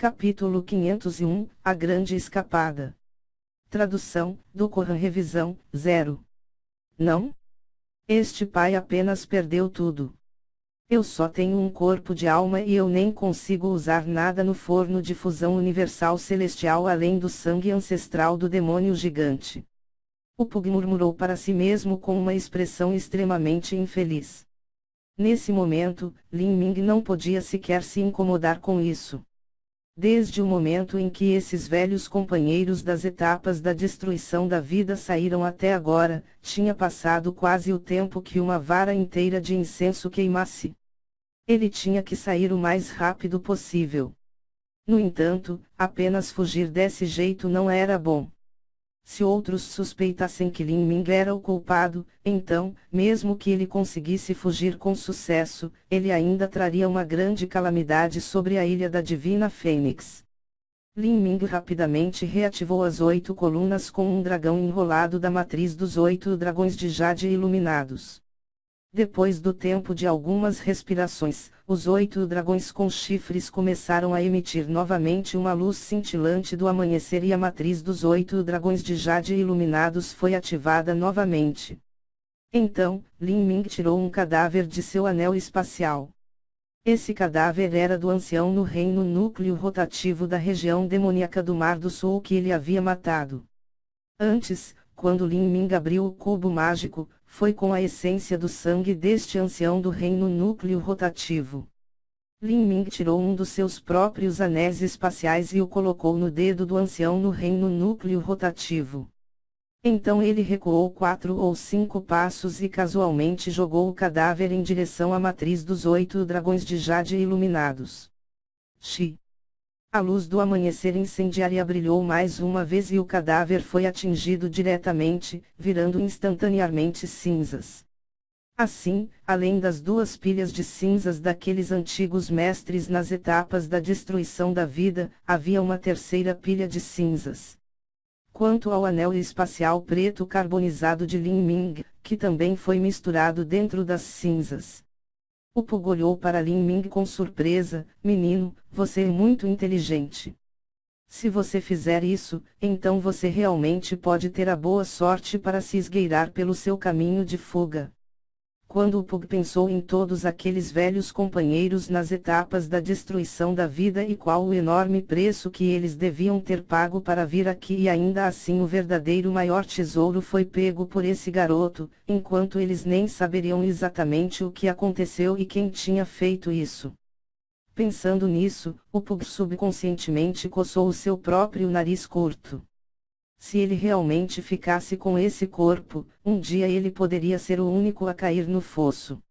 Capítulo 501, A Grande Escapada. Tradução, do Corão Revisão, 0. Não? Este pai apenas perdeu tudo. Eu só tenho um corpo de alma e eu nem consigo usar nada no forno de fusão universal celestial além do sangue ancestral do demônio gigante. O Pug murmurou para si mesmo com uma expressão extremamente infeliz. Nesse momento, Lin Ming não podia sequer se incomodar com isso. Desde o momento em que esses velhos companheiros das etapas da destruição da vida saíram até agora, tinha passado quase o tempo que uma vara inteira de incenso queimasse. Ele tinha que sair o mais rápido possível. No entanto, apenas fugir desse jeito não era bom. Se outros suspeitassem que Lin Ming era o culpado, então, mesmo que ele conseguisse fugir com sucesso, ele ainda traria uma grande calamidade sobre a ilha da Divina Fênix. Lin Ming rapidamente reativou as 8 colunas com um dragão enrolado da matriz dos 8 dragões de Jade iluminados. Depois do tempo de algumas respirações, os 8 dragões com chifres começaram a emitir novamente uma luz cintilante do amanhecer e a matriz dos 8 dragões de Jade iluminados foi ativada novamente. Então, Lin Ming tirou um cadáver de seu anel espacial. Esse cadáver era do ancião no reino núcleo rotativo da região demoníaca do Mar do Sul que ele havia matado. Antes, quando Lin Ming abriu o cubo mágico, foi com a essência do sangue deste ancião do reino núcleo rotativo. Lin Ming tirou um dos seus próprios anéis espaciais e o colocou no dedo do ancião no reino núcleo rotativo. Então ele recuou 4 ou 5 passos e casualmente jogou o cadáver em direção à matriz dos 8 dragões de Jade iluminados. Xi. A luz do amanhecer incendiária brilhou mais uma vez e o cadáver foi atingido diretamente, virando instantaneamente cinzas. Assim, além das 2 pilhas de cinzas daqueles antigos mestres nas etapas da destruição da vida, havia uma terceira pilha de cinzas. Quanto ao anel espacial preto carbonizado de Lin Ming, que também foi misturado dentro das cinzas. O Pug olhou para Lin Ming com surpresa. Menino, você é muito inteligente. Se você fizer isso, então você realmente pode ter a boa sorte para se esgueirar pelo seu caminho de fuga. Quando o Pug pensou em todos aqueles velhos companheiros nas etapas da destruição da vida e qual o enorme preço que eles deviam ter pago para vir aqui e ainda assim o verdadeiro maior tesouro foi pego por esse garoto, enquanto eles nem saberiam exatamente o que aconteceu e quem tinha feito isso. Pensando nisso, o Pug subconscientemente coçou o seu próprio nariz curto. Se ele realmente ficasse com esse corpo, um dia ele poderia ser o único a cair no fosso.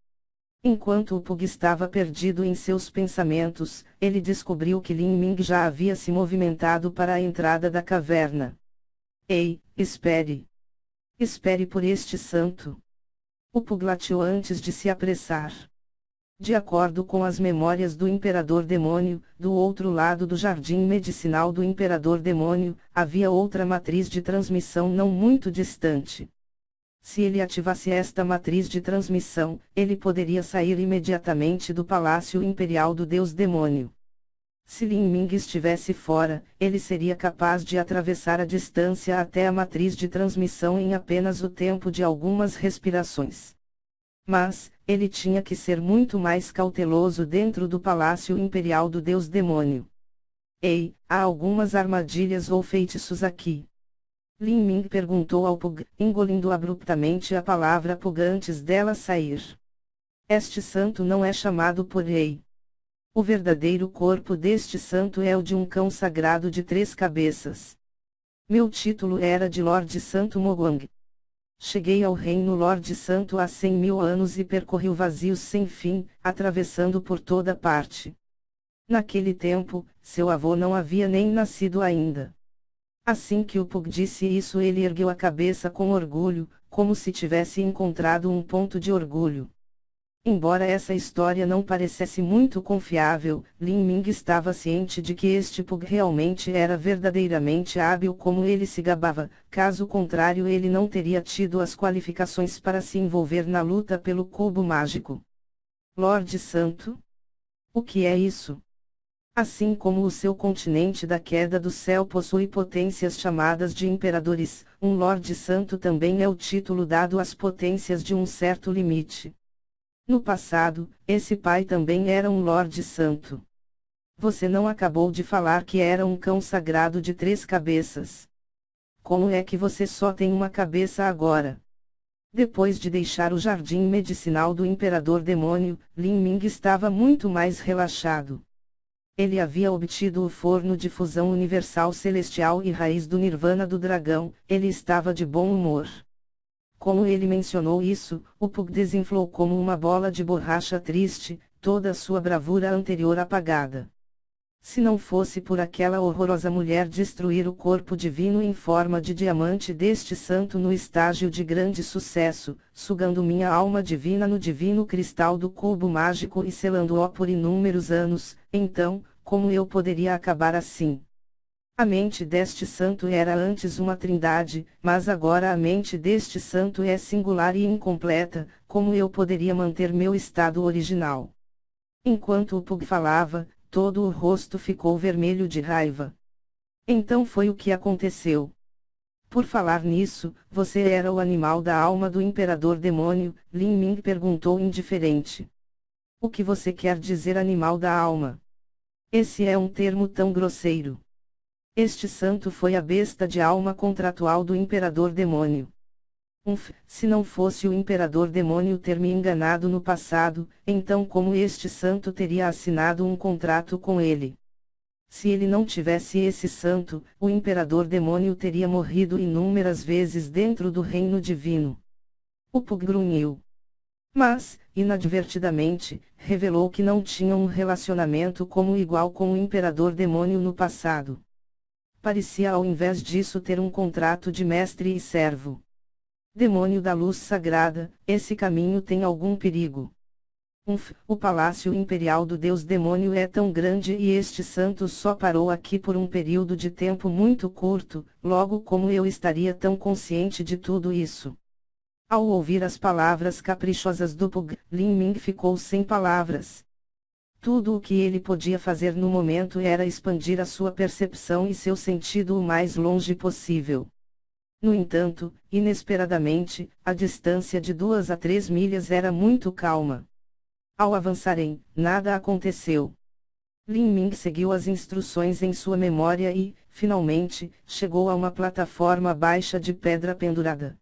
Enquanto o Pug estava perdido em seus pensamentos, ele descobriu que Lin Ming já havia se movimentado para a entrada da caverna. Ei, espere! Espere por este santo! O Pug latiu antes de se apressar. De acordo com as memórias do Imperador Demônio, do outro lado do jardim medicinal do Imperador Demônio, havia outra matriz de transmissão não muito distante. Se ele ativasse esta matriz de transmissão, ele poderia sair imediatamente do Palácio Imperial do Deus Demônio. Se Lin Ming estivesse fora, ele seria capaz de atravessar a distância até a matriz de transmissão em apenas o tempo de algumas respirações. Mas, ele tinha que ser muito mais cauteloso dentro do Palácio Imperial do Deus Demônio. Ei, há algumas armadilhas ou feitiços aqui? Lin Ming perguntou ao Pug, engolindo abruptamente a palavra Pug antes dela sair. Este santo não é chamado por rei. O verdadeiro corpo deste santo é o de um cão sagrado de 3 cabeças. Meu título era de Lorde Santo Mogwang. Cheguei ao reino Lorde Santo há 100.000 anos e percorri o vazio sem fim, atravessando por toda parte. Naquele tempo, seu avô não havia nem nascido ainda. Assim que o Pug disse isso, ele ergueu a cabeça com orgulho, como se tivesse encontrado um ponto de orgulho. Embora essa história não parecesse muito confiável, Lin Ming estava ciente de que este Pug realmente era verdadeiramente hábil como ele se gabava, caso contrário ele não teria tido as qualificações para se envolver na luta pelo cubo mágico. Lorde Santo? O que é isso? Assim como o seu continente da queda do céu possui potências chamadas de imperadores, um Lorde Santo também é o título dado às potências de um certo limite. No passado, esse pai também era um Lorde Santo. Você não acabou de falar que era um cão sagrado de 3 cabeças. Como é que você só tem uma cabeça agora? Depois de deixar o jardim medicinal do Imperador Demônio, Lin Ming estava muito mais relaxado. Ele havia obtido o forno de fusão universal celestial e raiz do Nirvana do dragão, ele estava de bom humor. Como ele mencionou isso, o Pug desinflou como uma bola de borracha triste, toda a sua bravura anterior apagada. Se não fosse por aquela horrorosa mulher destruir o corpo divino em forma de diamante deste santo no estágio de grande sucesso, sugando minha alma divina no divino cristal do cubo mágico e selando-o por inúmeros anos, então, como eu poderia acabar assim? A mente deste santo era antes uma trindade, mas agora a mente deste santo é singular e incompleta, como eu poderia manter meu estado original? Enquanto o Pug falava, todo o rosto ficou vermelho de raiva. Então foi o que aconteceu. Por falar nisso, você era o animal da alma do Imperador Demônio, Lin Ming perguntou indiferente. O que você quer dizer animal da alma? Esse é um termo tão grosseiro. Este santo foi a besta de alma contratual do Imperador Demônio. Se não fosse o Imperador Demônio ter me enganado no passado, então como este santo teria assinado um contrato com ele? Se ele não tivesse esse santo, o Imperador Demônio teria morrido inúmeras vezes dentro do reino divino. O Pug grunhiu. Mas, inadvertidamente, revelou que não tinha um relacionamento como igual com o Imperador Demônio no passado. Parecia ao invés disso ter um contrato de mestre e servo. Demônio da luz sagrada, esse caminho tem algum perigo? O palácio imperial do deus demônio é tão grande e este santo só parou aqui por um período de tempo muito curto, logo como eu estaria tão consciente de tudo isso? Ao ouvir as palavras caprichosas do Pug, Lin Ming ficou sem palavras. Tudo o que ele podia fazer no momento era expandir a sua percepção e seu sentido o mais longe possível. No entanto, inesperadamente, a distância de 2 a 3 milhas era muito calma. Ao avançarem, nada aconteceu. Lin Ming seguiu as instruções em sua memória e, finalmente, chegou a uma plataforma baixa de pedra pendurada.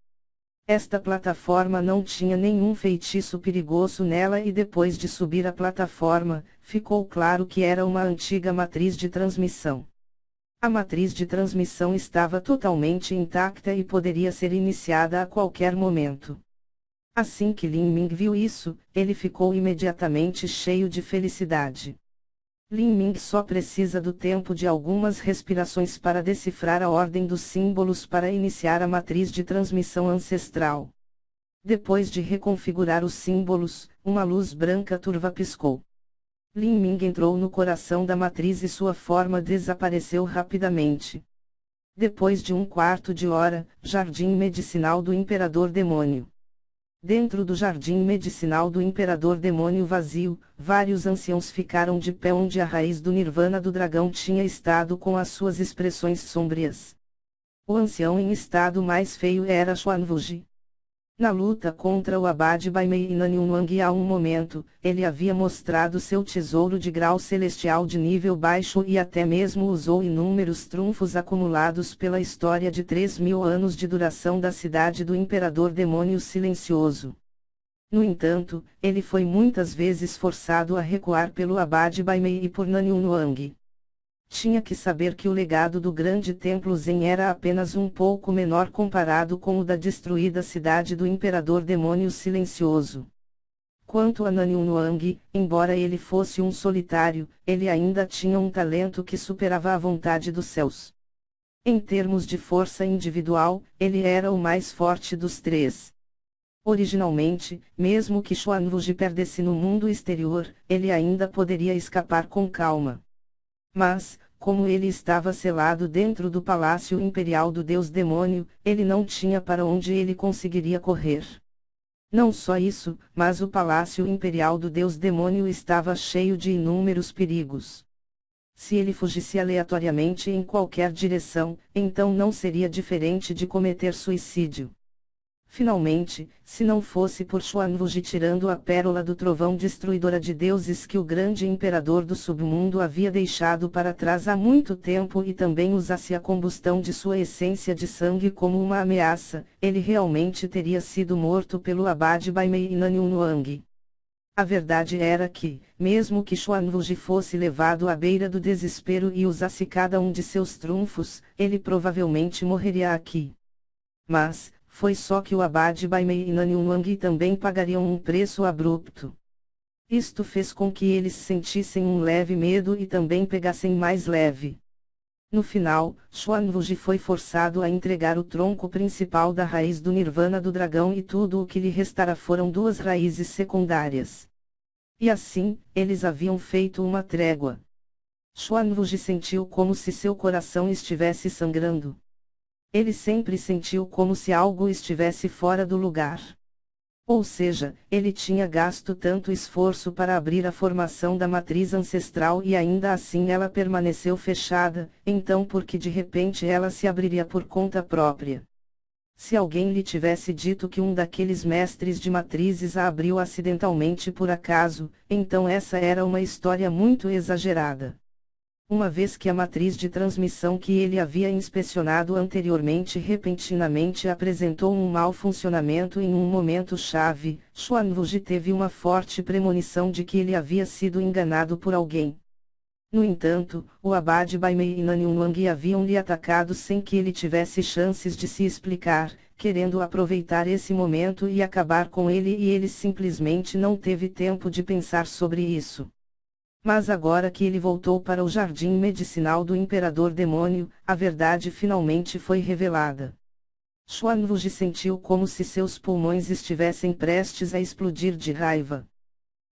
Esta plataforma não tinha nenhum feitiço perigoso nela e depois de subir a plataforma, ficou claro que era uma antiga matriz de transmissão. A matriz de transmissão estava totalmente intacta e poderia ser iniciada a qualquer momento. Assim que Lin Ming viu isso, ele ficou imediatamente cheio de felicidade. Lin Ming só precisa do tempo de algumas respirações para decifrar a ordem dos símbolos para iniciar a matriz de transmissão ancestral. Depois de reconfigurar os símbolos, uma luz branca turva piscou. Lin Ming entrou no coração da matriz e sua forma desapareceu rapidamente. Depois de 1/4 de hora, Jardim Medicinal do Imperador Demônio. Dentro do Jardim Medicinal do Imperador Demônio vazio, vários anciãos ficaram de pé onde a raiz do Nirvana do dragão tinha estado com as suas expressões sombrias. O ancião em estado mais feio era Xuanwuji. Na luta contra o Abade Baimei e Nanyunwang há um momento, ele havia mostrado seu tesouro de grau celestial de nível baixo e até mesmo usou inúmeros trunfos acumulados pela história de 3.000 anos de duração da cidade do Imperador Demônio Silencioso. No entanto, ele foi muitas vezes forçado a recuar pelo Abade Baimei e por Nanyunwang. Tinha que saber que o legado do grande templo Zen era apenas um pouco menor comparado com o da destruída cidade do Imperador Demônio Silencioso. Quanto a Nanyunwang, embora ele fosse um solitário, ele ainda tinha um talento que superava a vontade dos céus. Em termos de força individual, ele era o mais forte dos 3. Originalmente, mesmo que Xuanwuji perdesse no mundo exterior, ele ainda poderia escapar com calma. Mas, como ele estava selado dentro do palácio imperial do deus demônio, ele não tinha para onde ele conseguiria correr. Não só isso, mas o palácio imperial do deus demônio estava cheio de inúmeros perigos. Se ele fugisse aleatoriamente em qualquer direção, então não seria diferente de cometer suicídio. Finalmente, se não fosse por Xuanwuji tirando a pérola do trovão destruidora de deuses que o grande imperador do submundo havia deixado para trás há muito tempo e também usasse a combustão de sua essência de sangue como uma ameaça, ele realmente teria sido morto pelo abade Baimei Nanyunwang. A verdade era que, mesmo que Xuanwuji fosse levado à beira do desespero e usasse cada um de seus trunfos, ele provavelmente morreria aqui. Mas, foi só que o abade Baimei e Nanyunwang também pagariam um preço abrupto. Isto fez com que eles sentissem um leve medo e também pegassem mais leve. No final, Xuanwuji foi forçado a entregar o tronco principal da raiz do Nirvana do dragão e tudo o que lhe restara foram duas raízes secundárias. E assim, eles haviam feito uma trégua. Xuanwuji sentiu como se seu coração estivesse sangrando. Ele sempre sentiu como se algo estivesse fora do lugar. Ou seja, ele tinha gasto tanto esforço para abrir a formação da matriz ancestral e ainda assim ela permaneceu fechada, então por que de repente ela se abriria por conta própria? Se alguém lhe tivesse dito que um daqueles mestres de matrizes a abriu acidentalmente por acaso, então essa era uma história muito exagerada. Uma vez que a matriz de transmissão que ele havia inspecionado anteriormente repentinamente apresentou um mau funcionamento em um momento-chave, Xuanwuji teve uma forte premonição de que ele havia sido enganado por alguém. No entanto, o abade Baimei e Nanyunwang haviam lhe atacado sem que ele tivesse chances de se explicar, querendo aproveitar esse momento e acabar com ele e ele simplesmente não teve tempo de pensar sobre isso. Mas agora que ele voltou para o jardim medicinal do Imperador Demônio, a verdade finalmente foi revelada. Xuanwuji sentiu como se seus pulmões estivessem prestes a explodir de raiva.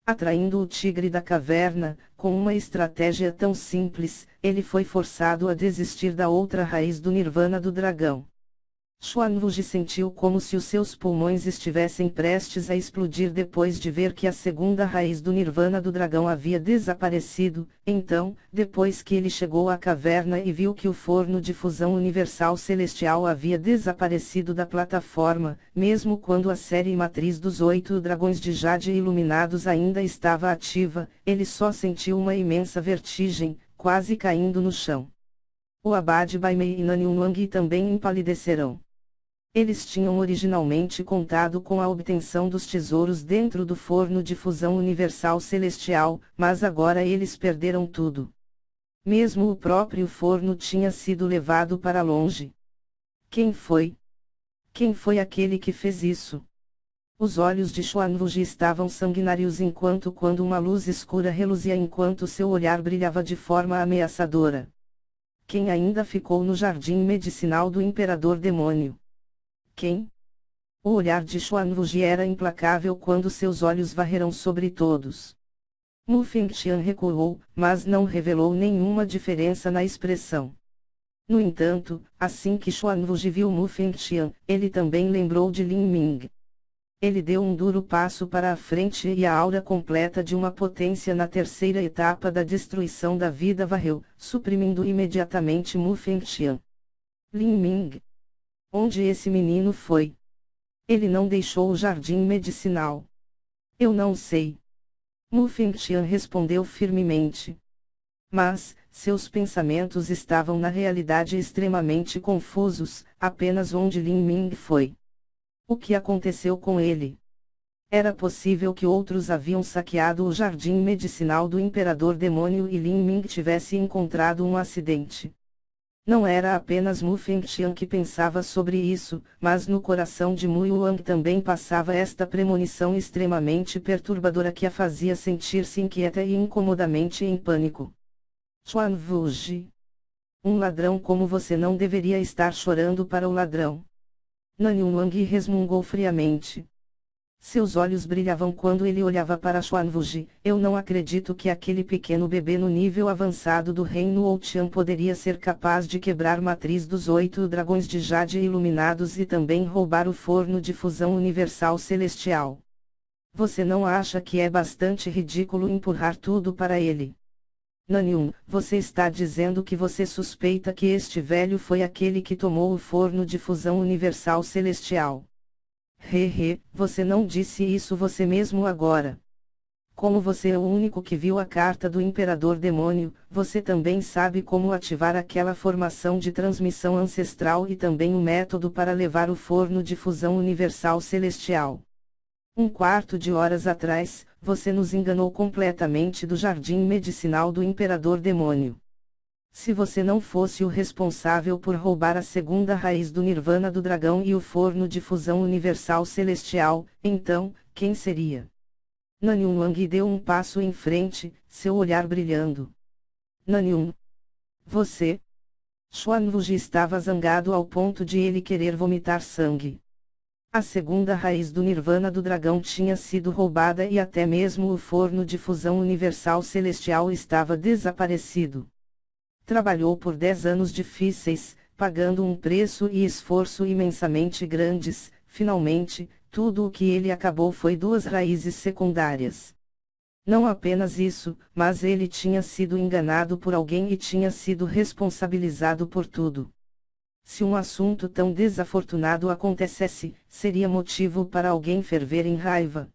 Atraindo o tigre da caverna, com uma estratégia tão simples, ele foi forçado a desistir da outra raiz do Nirvana do dragão. Xuanwuji sentiu como se os seus pulmões estivessem prestes a explodir depois de ver que a segunda raiz do Nirvana do dragão havia desaparecido. Então, depois que ele chegou à caverna e viu que o forno de fusão universal celestial havia desaparecido da plataforma, mesmo quando a série matriz dos 8 dragões de Jade iluminados ainda estava ativa, ele só sentiu uma imensa vertigem, quase caindo no chão. O abade Baimei e Nanyunwang também empalidecerão. Eles tinham originalmente contado com a obtenção dos tesouros dentro do forno de fusão universal celestial, mas agora eles perderam tudo. Mesmo o próprio forno tinha sido levado para longe. Quem foi? Quem foi aquele que fez isso? Os olhos de Xuanwuji estavam sanguinários enquanto quando uma luz escura reluzia enquanto seu olhar brilhava de forma ameaçadora. Quem ainda ficou no jardim medicinal do Imperador Demônio? Quem? O olhar de Xuanwuji era implacável quando seus olhos varreram sobre todos. Mu Fengtian recuou, mas não revelou nenhuma diferença na expressão. No entanto, assim que Xuanwuji viu Mu Fengtian, ele também lembrou de Lin Ming. Ele deu um duro passo para a frente e a aura completa de uma potência na terceira etapa da destruição da vida varreu, suprimindo imediatamente Mu Fengtian. Lin Ming. Onde esse menino foi? Ele não deixou o jardim medicinal. Eu não sei. Mu Fengtian respondeu firmemente. Mas, seus pensamentos estavam na realidade extremamente confusos, apenas onde Lin Ming foi. O que aconteceu com ele? Era possível que outros haviam saqueado o jardim medicinal do Imperador Demônio e Lin Ming tivesse encontrado um acidente. Não era apenas Mu Fengtian que pensava sobre isso, mas no coração de Mu Yuang também passava esta premonição extremamente perturbadora que a fazia sentir-se inquieta e incomodamente em pânico. Xuanwuji. Um ladrão como você não deveria estar chorando para o ladrão. Nanyunwang resmungou friamente. Seus olhos brilhavam quando ele olhava para Xuanwuji. Eu não acredito que aquele pequeno bebê no nível avançado do reino Outian poderia ser capaz de quebrar matriz dos 8 dragões de Jade iluminados e também roubar o forno de fusão universal celestial. Você não acha que é bastante ridículo empurrar tudo para ele? Nanium, você está dizendo que você suspeita que este velho foi aquele que tomou o forno de fusão universal celestial. Você não disse isso você mesmo agora. Como você é o único que viu a carta do Imperador Demônio, você também sabe como ativar aquela formação de transmissão ancestral e também o método para levar o forno de fusão universal celestial. Um quarto de horas atrás, você nos enganou completamente do jardim medicinal do Imperador Demônio. Se você não fosse o responsável por roubar a segunda raiz do Nirvana do dragão e o forno de fusão universal celestial, então, quem seria? Nanium Wang deu um passo em frente, seu olhar brilhando. Nanium. Você? Xuan Wuji estava zangado ao ponto de ele querer vomitar sangue. A segunda raiz do Nirvana do dragão tinha sido roubada e até mesmo o forno de fusão universal celestial estava desaparecido. Trabalhou por 10 anos difíceis, pagando um preço e esforço imensamente grandes, finalmente, tudo o que ele acabou foi 2 raízes secundárias. Não apenas isso, mas ele tinha sido enganado por alguém e tinha sido responsabilizado por tudo. Se um assunto tão desafortunado acontecesse, seria motivo para alguém ferver em raiva.